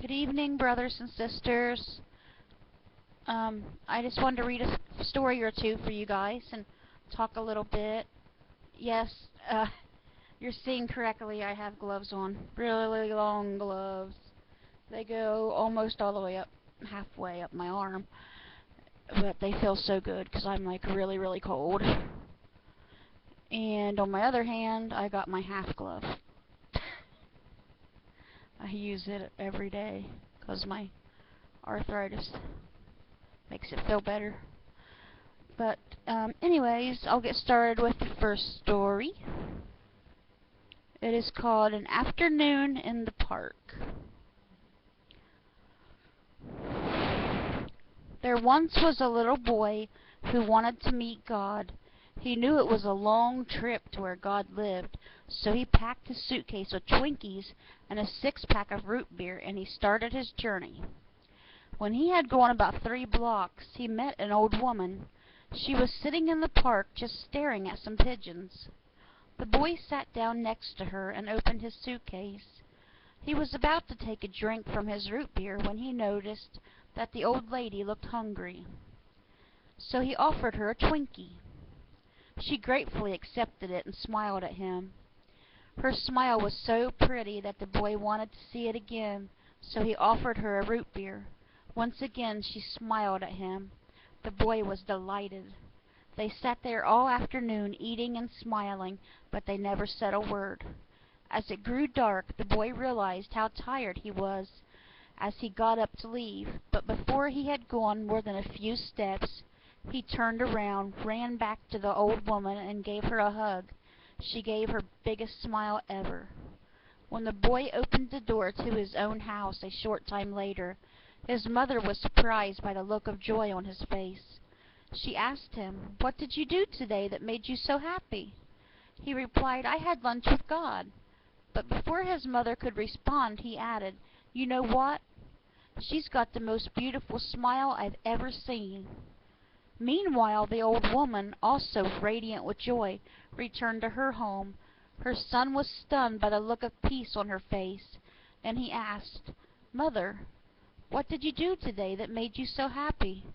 Good evening, brothers and sisters. I just wanted to read a story or two for you guys and talk a little bit. Yes, you're seeing correctly. I have gloves on. Really long gloves. They go almost all the way up, halfway up my arm. But they feel so good because I'm like really cold. And on my other hand, I got my half glove. I use it every day because my arthritis makes it feel better. But anyways, I'll get started with the first story. It is called An Afternoon in the Park. There once was a little boy who wanted to meet God. He knew it was a long trip to where God lived, so he packed his suitcase with Twinkies and a six-pack of root beer, and he started his journey. When he had gone about 3 blocks, he met an old woman. She was sitting in the park just staring at some pigeons. The boy sat down next to her and opened his suitcase. He was about to take a drink from his root beer when he noticed that the old lady looked hungry. So he offered her a Twinkie. She gratefully accepted it and smiled at him. Her smile was so pretty that the boy wanted to see it again, so he offered her a root beer. Once again she smiled at him. The boy was delighted. They sat there all afternoon eating and smiling, but they never said a word. As it grew dark, the boy realized how tired he was as he got up to leave, but before he had gone more than a few steps, he turned around, ran back to the old woman, and gave her a hug. She gave her biggest smile ever. When the boy opened the door to his own house a short time later, his mother was surprised by the look of joy on his face. She asked him, "What did you do today that made you so happy?" He replied, "I had lunch with God." But before his mother could respond, he added, "You know what? She's got the most beautiful smile I've ever seen." Meanwhile, the old woman, also radiant with joy, returned to her home. Her son was stunned by the look of peace on her face, and he asked, "Mother, what did you do today that made you so happy?"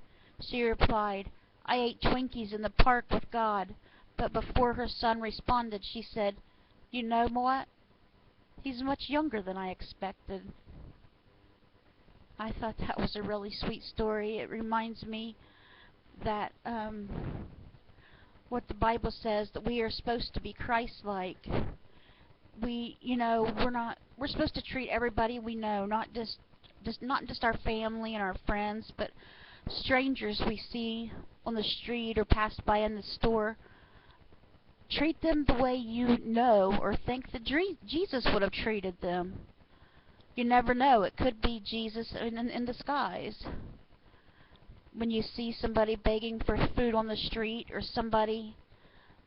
She replied, "I ate Twinkies in the park with God." But before her son responded, she said, "You know what? He's much younger than I expected." I thought that was a really sweet story. It reminds me that what the Bible says, that we are supposed to be Christ-like. We're supposed to treat everybody we know, not just our family and our friends, but strangers we see on the street or pass by in the store. Treat them the way you know or think that Jesus would have treated them. You never know. It could be Jesus in disguise. When you see somebody begging for food on the street, or somebody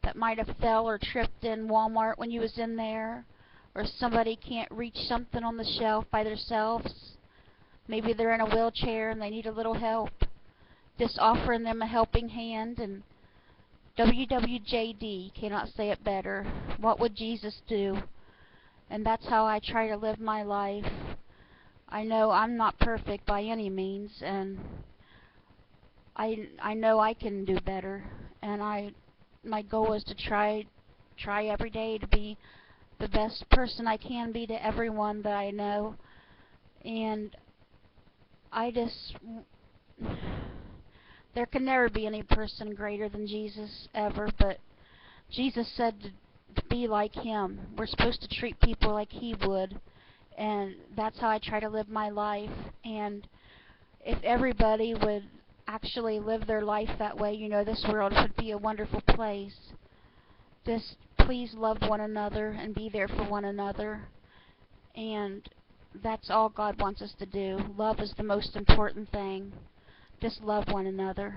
that might have fell or tripped in Walmart when you was in there, or somebody can't reach something on the shelf by themselves, maybe they're in a wheelchair and they need a little help, just offering them a helping hand. And WWJD cannot say it better. What would Jesus do? And that's how I try to live my life. I know I'm not perfect by any means, and I know I can do better, and my goal is to try every day to be the best person I can be to everyone that I know. And there can never be any person greater than Jesus ever, but Jesus said to be like him. We're supposed to treat people like he would, and that's how I try to live my life. And if everybody would actually live their life that way, this world would be a wonderful place. Just please love one another and be there for one another. And that's all God wants us to do. Love is the most important thing. Just love one another.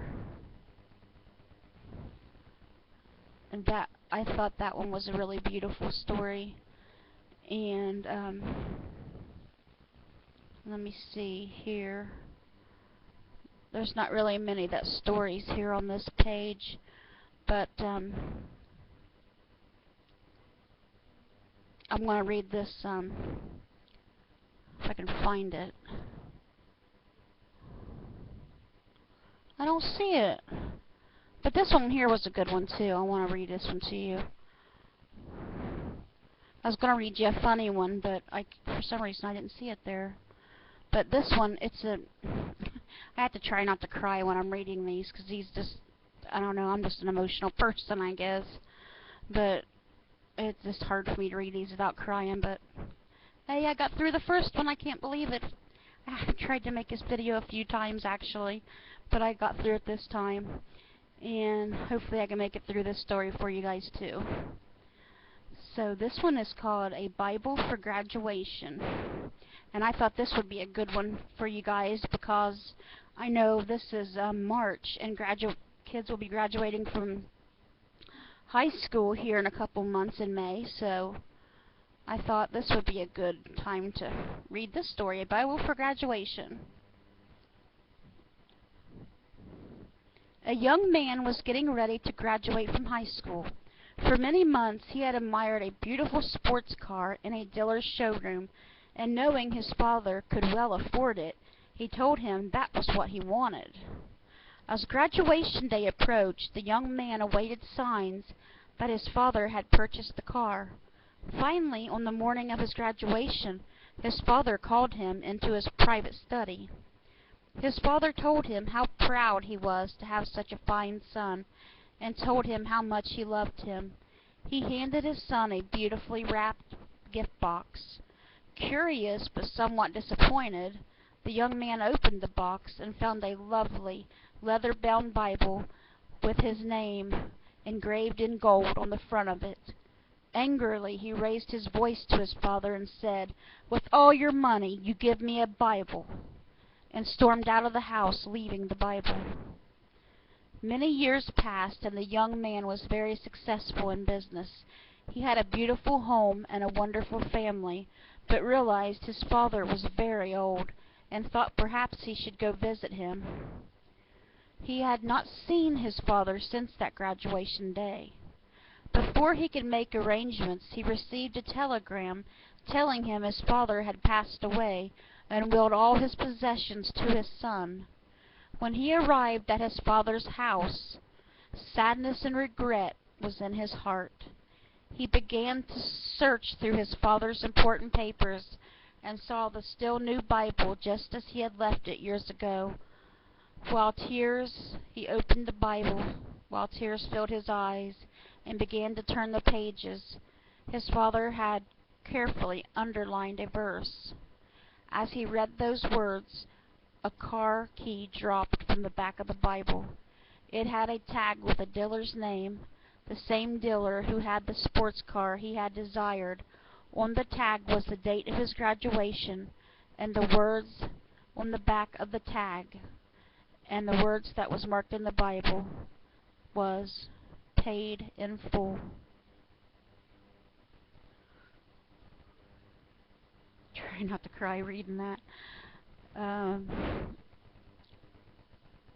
And I thought that one was a really beautiful story. And let me see here. There's not really many stories here on this page, but I'm going to read this If I can find it. I don't see it. But this one here was a good one too. I want to read this one to you. I was going to read you a funny one, but for some reason I didn't see it there. But this one, I have to try not to cry when I'm reading these, because these just, I don't know, I'm just an emotional person, I guess. But it's just hard for me to read these without crying, but hey, I got through the first one. I can't believe it. I tried to make this video a few times, actually, but I got through it this time. And hopefully I can make it through this story for you guys, too. So this one is called A Bible for Graduation. And I thought this would be a good one for you guys, because I know this is March, and kids will be graduating from high school here in a couple months in May, so I thought this would be a good time to read this story, A Bible for Graduation. A young man was getting ready to graduate from high school. For many months he had admired a beautiful sports car in a dealer's showroom, and knowing his father could well afford it, he told him that was what he wanted. As graduation day approached, the young man awaited signs that his father had purchased the car. Finally, on the morning of his graduation, his father called him into his private study. His father told him how proud he was to have such a fine son, and told him how much he loved him. He handed his son a beautifully wrapped gift box. Curious but somewhat disappointed, the young man opened the box and found a lovely leather-bound Bible with his name engraved in gold on the front of it. Angrily, he raised his voice to his father and said, "With all your money, you give me a Bible," and stormed out of the house, leaving the Bible. Many years passed, and the young man was very successful in business. He had a beautiful home and a wonderful family, but realized his father was very old, and thought perhaps he should go visit him. He had not seen his father since that graduation day. Before he could make arrangements, he received a telegram telling him his father had passed away and willed all his possessions to his son. When he arrived at his father's house, sadness and regret was in his heart. He began to search through his father's important papers and saw the still new Bible just as he had left it years ago. He opened the Bible, while tears filled his eyes, and began to turn the pages. His father had carefully underlined a verse. As he read those words, a car key dropped from the back of the Bible. It had a tag with a dealer's name, the same dealer who had the sports car he had desired. On the tag was the date of his graduation, and the words on the back of the tag, and the words that was marked in the Bible was paid in full. Try not to cry reading that.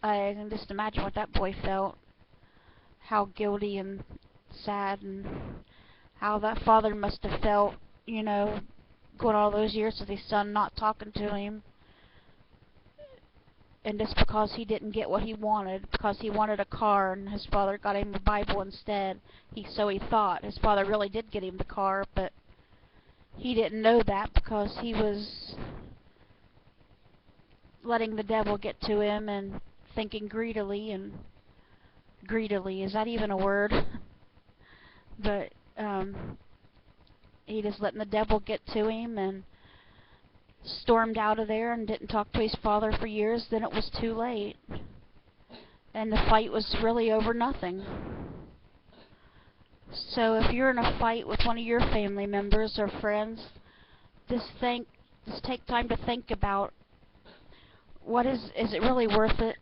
I can just imagine what that boy felt. How guilty and sad, and how that father must have felt, going all those years with his son not talking to him. And just because he didn't get what he wanted, because he wanted a car and his father got him the Bible instead, so he thought. His father really did get him the car, but he didn't know that, because he was letting the devil get to him and thinking greedily, is that even a word? But he just letting the devil get to him and stormed out of there and didn't talk to his father for years. Then it was too late, and the fight was really over nothing. So if you're in a fight with one of your family members or friends, just take time to think about, is it really worth it?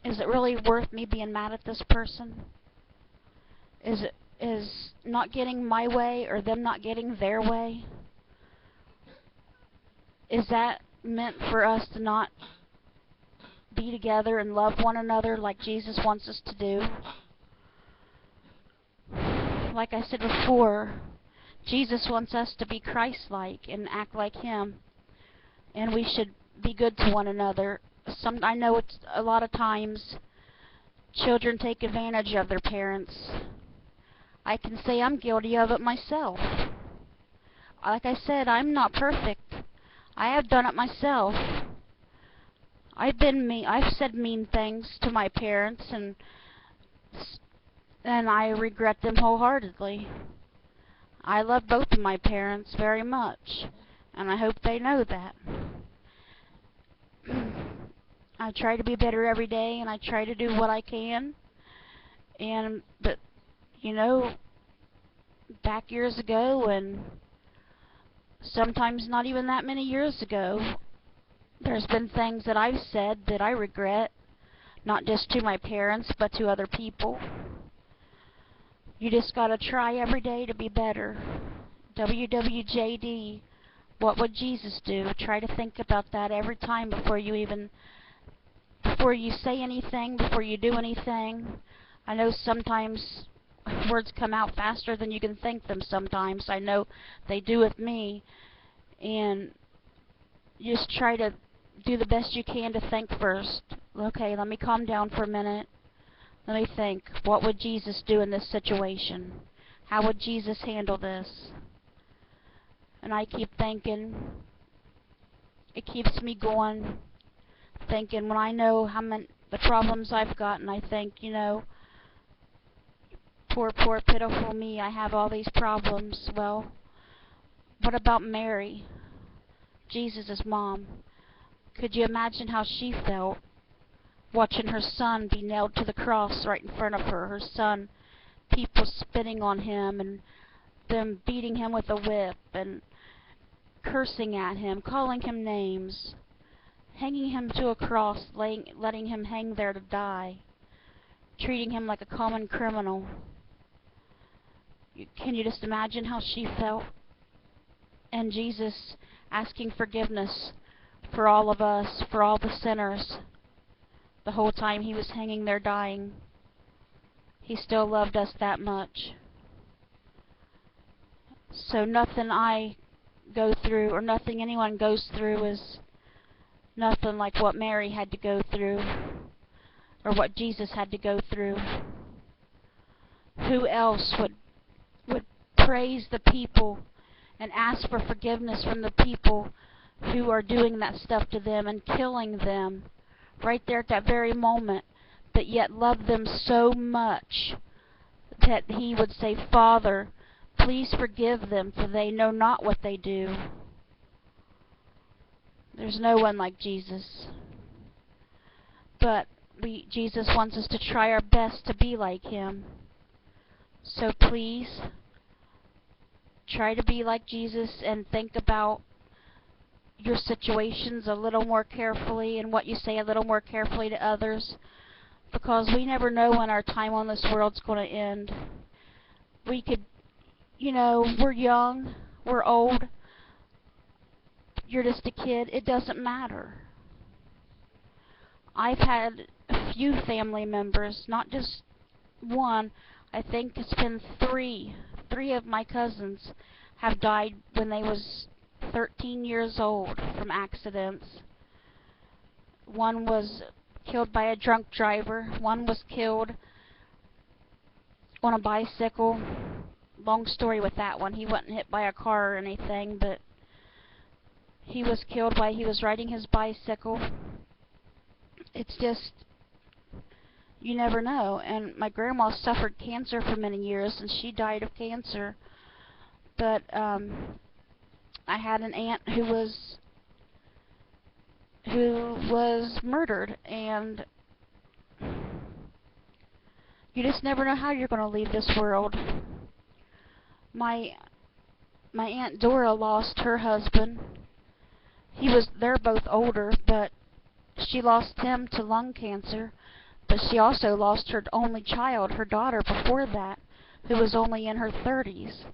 Is it really worth me being mad at this person? Is not getting my way or them not getting their way? Is that meant for us to not be together and love one another like Jesus wants us to do? Like I said before, Jesus wants us to be Christ-like and act like Him. and we should be good to one another. I know it's a lot of times children take advantage of their parents. I can say I'm guilty of it myself. Like I said, I'm not perfect. I have done it myself. I've said mean things to my parents, and I regret them wholeheartedly. I love both of my parents very much, and I hope they know that. I try to be better every day, and I try to do what I can. But you know, back years ago, and sometimes not even that many years ago, there's been things that I've said that I regret, not just to my parents, but to other people. You just gotta try every day to be better. WWJD, what would Jesus do? Try to think about that every time before you say anything, before you do anything. I know sometimes words come out faster than you can think them sometimes. I know they do with me. And you just try to do the best you can to think first. Okay, let me calm down for a minute. Let me think. What would Jesus do in this situation? How would Jesus handle this? And I keep thinking. It keeps me going. Thinking when I know the problems I've got, and I think, you know, poor, pitiful me, I have all these problems. Well, what about Mary, Jesus' mom? Could you imagine how she felt watching her son be nailed to the cross right in front of her? Her son, people spitting on him and them beating him with a whip and cursing at him, calling him names, hanging him to a cross, letting him hang there to die, treating him like a common criminal. Can you just imagine how she felt? And Jesus asking forgiveness for all of us, for all the sinners, the whole time he was hanging there dying. He still loved us that much. So nothing I go through, or nothing anyone goes through, is nothing like what Mary had to go through, or what Jesus had to go through. Who else would praise the people and ask for forgiveness from the people who are doing that stuff to them and killing them right there at that very moment, but yet love them so much that he would say, Father, please forgive them, for they know not what they do. There's no one like Jesus. But Jesus wants us to try our best to be like him. So please, try to be like Jesus and think about your situations a little more carefully and what you say a little more carefully to others, because we never know when our time on this world's going to end. We could, you know, we're young, we're old, you're just a kid, it doesn't matter. I've had a few family members, not just one, I think it's been three of my cousins have died when they was 13 years old from accidents. One was killed by a drunk driver. One was killed on a bicycle. Long story with that one. He wasn't hit by a car or anything, but he was killed while he was riding his bicycle. It's just, you never know. And my grandma suffered cancer for many years, and she died of cancer. But I had an aunt who was murdered, and you just never know how you're going to leave this world. My Aunt Dora lost her husband. They're both older, but she lost him to lung cancer. But she also lost her only child, her daughter, before that, who was only in her 30s.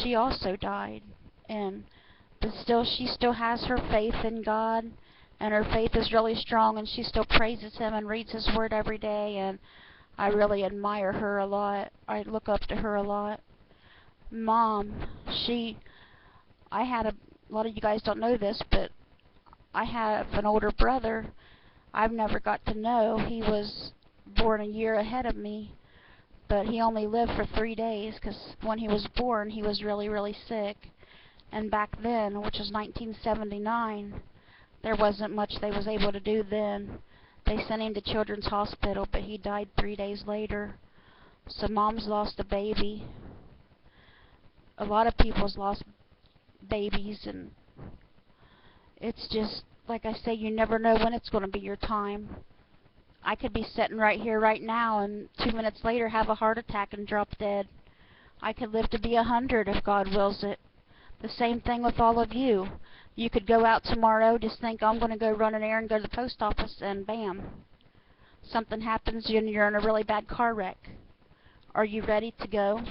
She also died. But she still has her faith in God, and her faith is really strong, and she still praises him and reads his word every day, and I really admire her a lot. I look up to her a lot. Mom, a lot of you guys don't know this, but I have an older brother I've never got to know. He was born a year ahead of me, but he only lived for 3 days because when he was born he was really, really sick. And back then, which was 1979, there wasn't much they was able to do then. They sent him to Children's Hospital, but he died 3 days later. So Mom's lost a baby. A lot of people's lost babies, and it's just, like I say, you never know when it's going to be your time. I could be sitting right here right now and 2 minutes later have a heart attack and drop dead. I could live to be 100 if God wills it. The same thing with all of you. You could go out tomorrow, just think, I'm going to go run an errand, go to the post office, and bam. Something happens and you're in a really bad car wreck. Are you ready to go?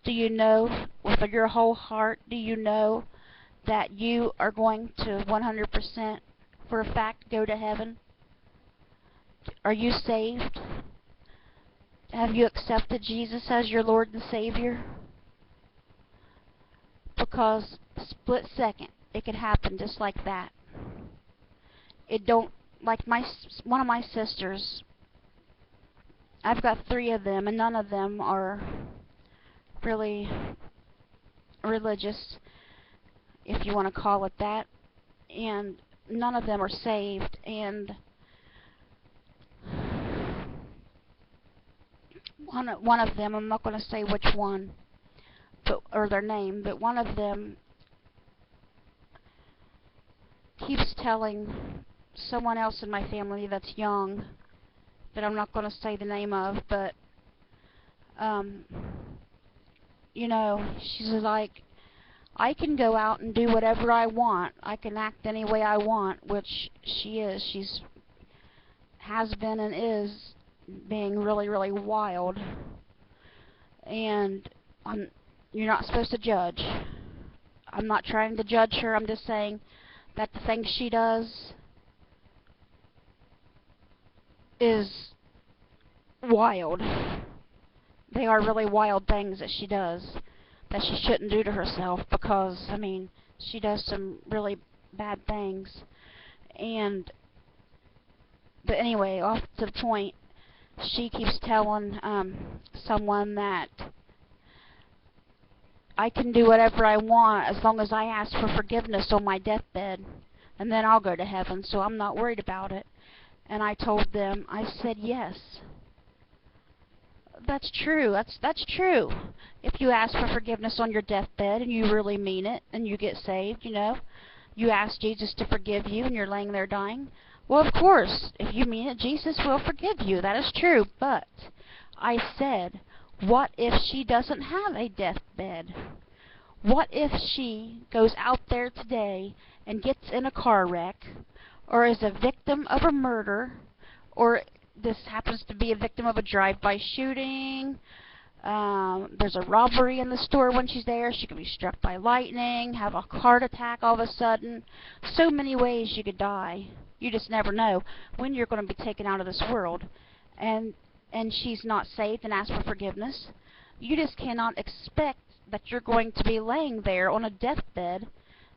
Do you know, with your whole heart, do you know that you are going to 100% for a fact go to heaven? Are you saved? Have you accepted Jesus as your Lord and Savior? Because split second, it could happen just like that. It don't, like one of my sisters, I've got 3 of them, and none of them are really religious, if you want to call it that, and none of them are saved. And one of them, I'm not going to say which one, or their name, but one of them keeps telling someone else in my family that's young, that I'm not going to say the name of, but you know, she's like, I can go out and do whatever I want. I can act any way I want, which she is. She's has been and is being really, really wild. And you're not supposed to judge. I'm not trying to judge her. I'm just saying that the things she does is wild. They are really wild things that she does that she shouldn't do to herself, because, I mean, she does some really bad things. But anyway, off to the point, she keeps telling someone that I can do whatever I want as long as I ask for forgiveness on my deathbed, and then I'll go to heaven, so I'm not worried about it. And I told them, I said, yes. That's true. That's true. If you ask for forgiveness on your deathbed and you really mean it and you get saved, you know, you ask Jesus to forgive you and you're laying there dying, well, of course, if you mean it, Jesus will forgive you. That is true. But I said, what if she doesn't have a deathbed? What if she goes out there today and gets in a car wreck, or is a victim of a murder, or this happens to be a victim of a drive-by shooting, there's a robbery in the store when she's there, she could be struck by lightning, have a heart attack all of a sudden. So many ways you could die. You just never know when you're going to be taken out of this world. And she's not saved and asks for forgiveness. You just cannot expect that you're going to be laying there on a deathbed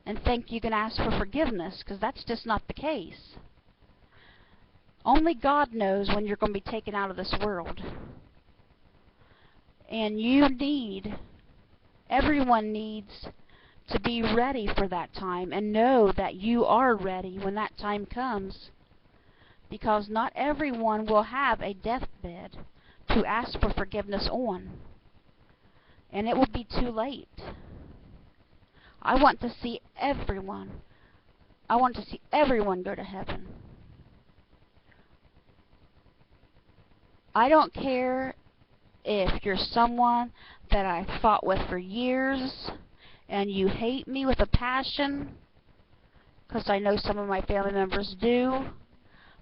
and think you can ask for forgiveness, because that's just not the case. Only God knows when you're going to be taken out of this world. And everyone needs to be ready for that time and know that you are ready when that time comes. Because not everyone will have a deathbed to ask for forgiveness on. And it will be too late. I want to see everyone. I want to see everyone go to heaven. I don't care if you're someone that I fought with for years and you hate me with a passion, because I know some of my family members do,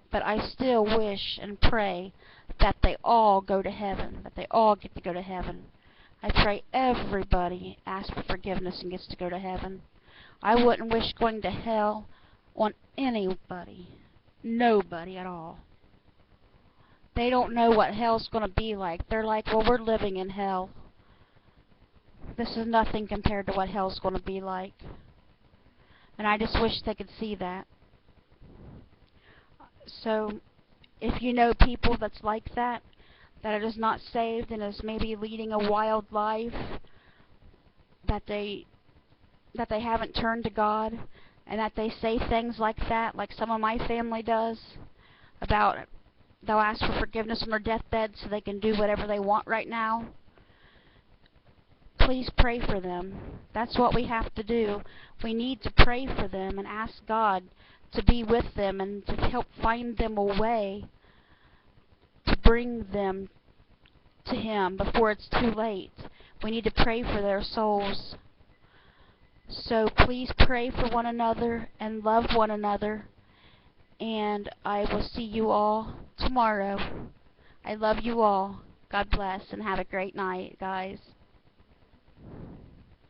but I still wish and pray that they all go to heaven, that they all get to go to heaven. I pray everybody asks for forgiveness and gets to go to heaven. I wouldn't wish going to hell on anybody. Nobody at all. They don't know what hell's going to be like. They're like, well, we're living in hell. This is nothing compared to what hell's going to be like. And I just wish they could see that. So, if you know people that's like that are just not saved and is maybe leading a wild life, that they haven't turned to God, and that they say things like that, like some of my family does, about they'll ask for forgiveness on their deathbed so they can do whatever they want right now. Please pray for them. That's what we have to do. We need to pray for them and ask God to be with them and to help find them a way to bring them to Him before it's too late. We need to pray for their souls. So please pray for one another and love one another. And I will see you all tomorrow. I love you all. God bless and have a great night, guys.